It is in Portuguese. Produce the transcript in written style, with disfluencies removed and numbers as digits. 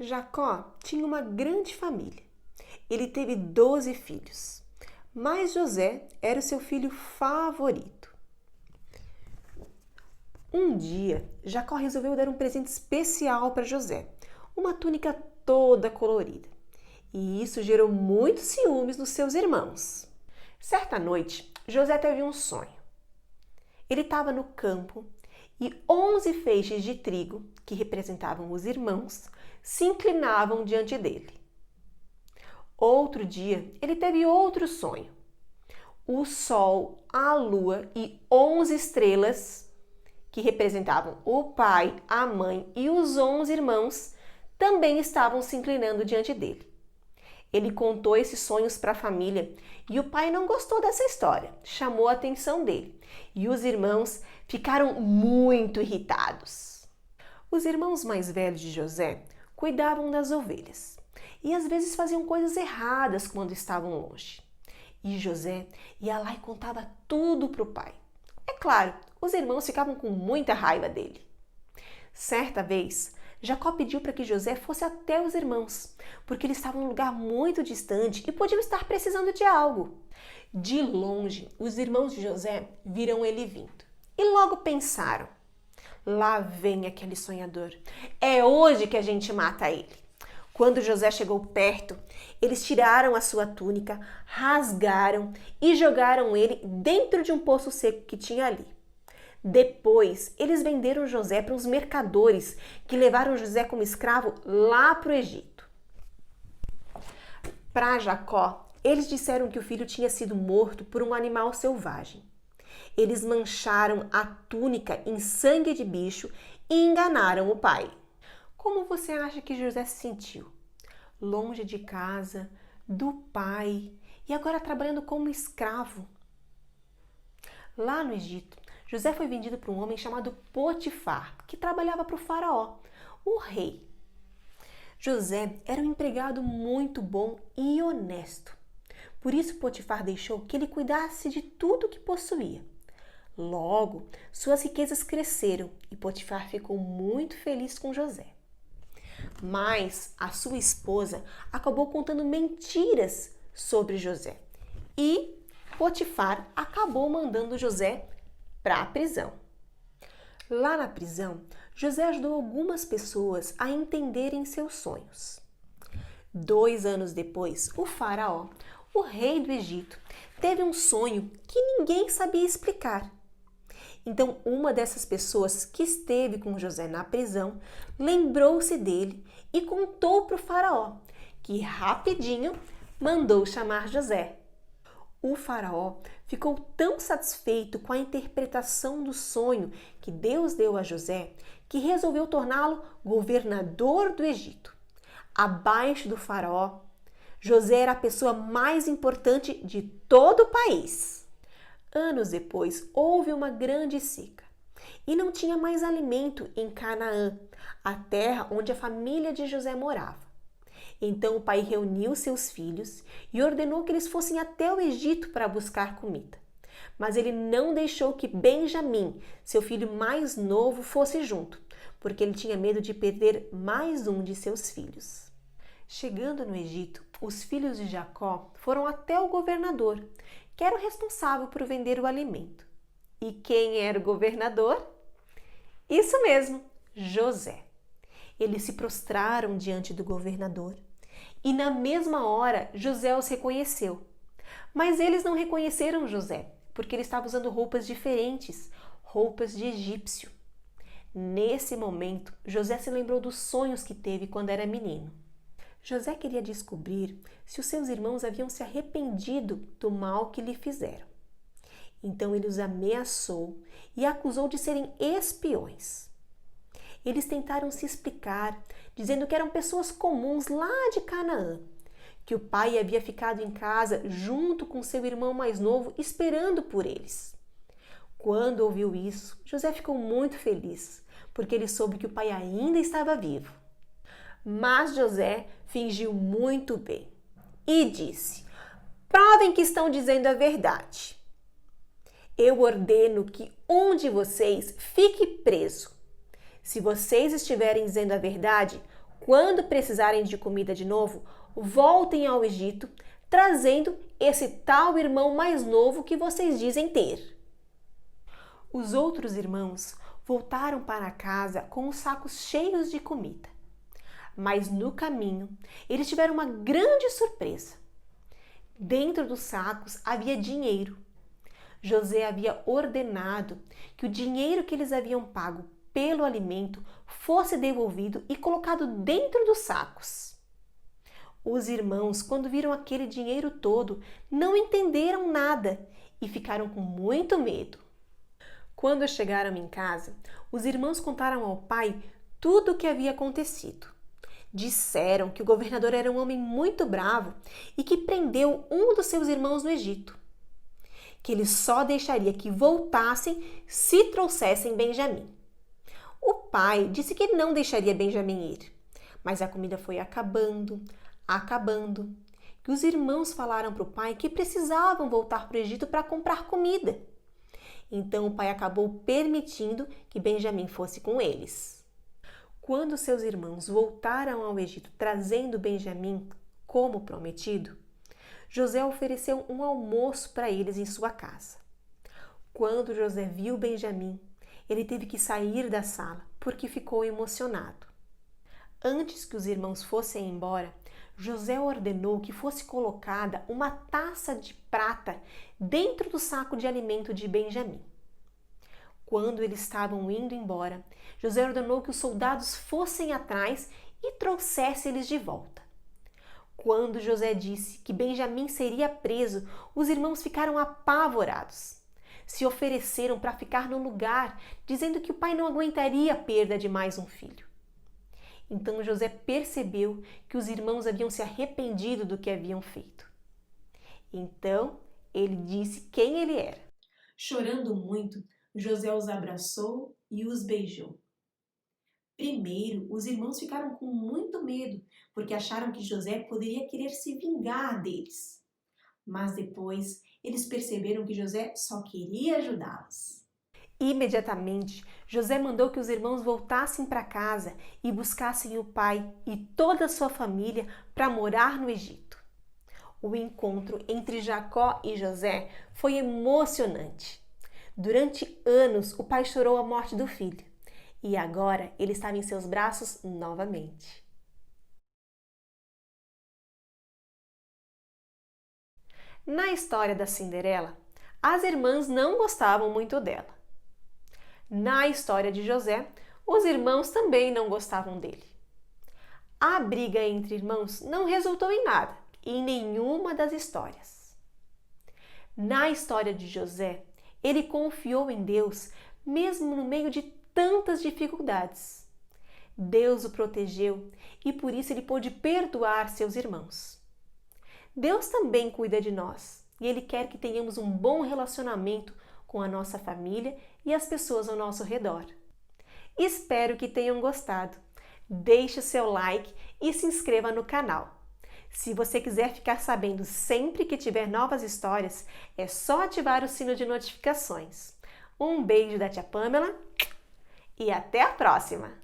Jacó tinha uma grande família. Ele teve 12 filhos, mas José era o seu filho favorito. Um dia, Jacó resolveu dar um presente especial para José, uma túnica toda colorida. E isso gerou muitos ciúmes nos seus irmãos. Certa noite, José teve um sonho. Ele estava no campo e 11 feixes de trigo, que representavam os irmãos, se inclinavam diante dele. Outro dia, ele teve outro sonho. O sol, a lua e 11 estrelas, que representavam o pai, a mãe e os 11 irmãos, também estavam se inclinando diante dele. Ele contou esses sonhos para a família e o pai não gostou dessa história, chamou a atenção dele e os irmãos ficaram muito irritados. Os irmãos mais velhos de José cuidavam das ovelhas e às vezes faziam coisas erradas quando estavam longe. E José ia lá e contava tudo para o pai. É claro, os irmãos ficavam com muita raiva dele. Certa vez, Jacó pediu para que José fosse até os irmãos, porque eles estavam em um lugar muito distante e podiam estar precisando de algo. De longe, os irmãos de José viram ele vindo e logo pensaram: lá vem aquele sonhador, é hoje que a gente mata ele. Quando José chegou perto, eles tiraram a sua túnica, rasgaram e jogaram ele dentro de um poço seco que tinha ali. Depois, eles venderam José para uns mercadores que levaram José como escravo lá para o Egito. Para Jacó, eles disseram que o filho tinha sido morto por um animal selvagem. Eles mancharam a túnica em sangue de bicho e enganaram o pai. Como você acha que José se sentiu? Longe de casa, do pai e agora trabalhando como escravo. Lá no Egito, José foi vendido para um homem chamado Potifar, que trabalhava para o faraó, o rei. José era um empregado muito bom e honesto. Por isso Potifar deixou que ele cuidasse de tudo que possuía. Logo, suas riquezas cresceram e Potifar ficou muito feliz com José. Mas a sua esposa acabou contando mentiras sobre José e Potifar acabou mandando José para a prisão. Lá na prisão, José ajudou algumas pessoas a entenderem seus sonhos. 2 anos depois, o faraó, o rei do Egito, teve um sonho que ninguém sabia explicar. Então, uma dessas pessoas que esteve com José na prisão lembrou-se dele e contou para o faraó, que rapidinho mandou chamar José. O faraó ficou tão satisfeito com a interpretação do sonho que Deus deu a José que resolveu torná-lo governador do Egito. Abaixo do faraó, José era a pessoa mais importante de todo o país. Anos depois, houve uma grande seca e não tinha mais alimento em Canaã, a terra onde a família de José morava. Então o pai reuniu seus filhos e ordenou que eles fossem até o Egito para buscar comida. Mas ele não deixou que Benjamim, seu filho mais novo, fosse junto, porque ele tinha medo de perder mais um de seus filhos. Chegando no Egito, os filhos de Jacó foram até o governador, que era o responsável por vender o alimento. E quem era o governador? Isso mesmo, José. Eles se prostraram diante do governador e na mesma hora José os reconheceu. Mas eles não reconheceram José, porque ele estava usando roupas diferentes, roupas de egípcio. Nesse momento, José se lembrou dos sonhos que teve quando era menino. José queria descobrir se os seus irmãos haviam se arrependido do mal que lhe fizeram. Então ele os ameaçou e acusou de serem espiões. Eles tentaram se explicar, dizendo que eram pessoas comuns lá de Canaã, que o pai havia ficado em casa junto com seu irmão mais novo, esperando por eles. Quando ouviu isso, José ficou muito feliz, porque ele soube que o pai ainda estava vivo. Mas José fingiu muito bem e disse: provem que estão dizendo a verdade. Eu ordeno que um de vocês fique preso. Se vocês estiverem dizendo a verdade, quando precisarem de comida de novo, voltem ao Egito, trazendo esse tal irmão mais novo que vocês dizem ter. Os outros irmãos voltaram para casa com os sacos cheios de comida. Mas no caminho, eles tiveram uma grande surpresa. Dentro dos sacos havia dinheiro. José havia ordenado que o dinheiro que eles haviam pago pelo alimento fosse devolvido e colocado dentro dos sacos. Os irmãos, quando viram aquele dinheiro todo, não entenderam nada e ficaram com muito medo. Quando chegaram em casa, os irmãos contaram ao pai tudo o que havia acontecido. Disseram que o governador era um homem muito bravo e que prendeu um dos seus irmãos no Egito. Que ele só deixaria que voltassem se trouxessem Benjamim. O pai disse que não deixaria Benjamim ir, mas a comida foi acabando, que os irmãos falaram para o pai que precisavam voltar para o Egito para comprar comida. Então o pai acabou permitindo que Benjamim fosse com eles. Quando seus irmãos voltaram ao Egito trazendo Benjamim, como prometido, José ofereceu um almoço para eles em sua casa. Quando José viu Benjamim, ele teve que sair da sala porque ficou emocionado. Antes que os irmãos fossem embora, José ordenou que fosse colocada uma taça de prata dentro do saco de alimento de Benjamim. Quando eles estavam indo embora, José ordenou que os soldados fossem atrás e trouxessem eles de volta. Quando José disse que Benjamim seria preso, os irmãos ficaram apavorados. Se ofereceram para ficar no lugar, dizendo que o pai não aguentaria a perda de mais um filho. Então José percebeu que os irmãos haviam se arrependido do que haviam feito. Então ele disse quem ele era. Chorando muito, José os abraçou e os beijou. Primeiro, os irmãos ficaram com muito medo, porque acharam que José poderia querer se vingar deles. Mas depois, eles perceberam que José só queria ajudá-los. Imediatamente, José mandou que os irmãos voltassem para casa e buscassem o pai e toda a sua família para morar no Egito. O encontro entre Jacó e José foi emocionante. Durante anos, o pai chorou a morte do filho e agora ele estava em seus braços novamente. Na história da Cinderela, as irmãs não gostavam muito dela. Na história de José, os irmãos também não gostavam dele. A briga entre irmãos não resultou em nada, em nenhuma das histórias. Na história de José, ele confiou em Deus, mesmo no meio de tantas dificuldades. Deus o protegeu e por isso ele pôde perdoar seus irmãos. Deus também cuida de nós e Ele quer que tenhamos um bom relacionamento com a nossa família e as pessoas ao nosso redor. Espero que tenham gostado. Deixe o seu like e se inscreva no canal. Se você quiser ficar sabendo sempre que tiver novas histórias, é só ativar o sino de notificações. Um beijo da tia Pamela e até a próxima!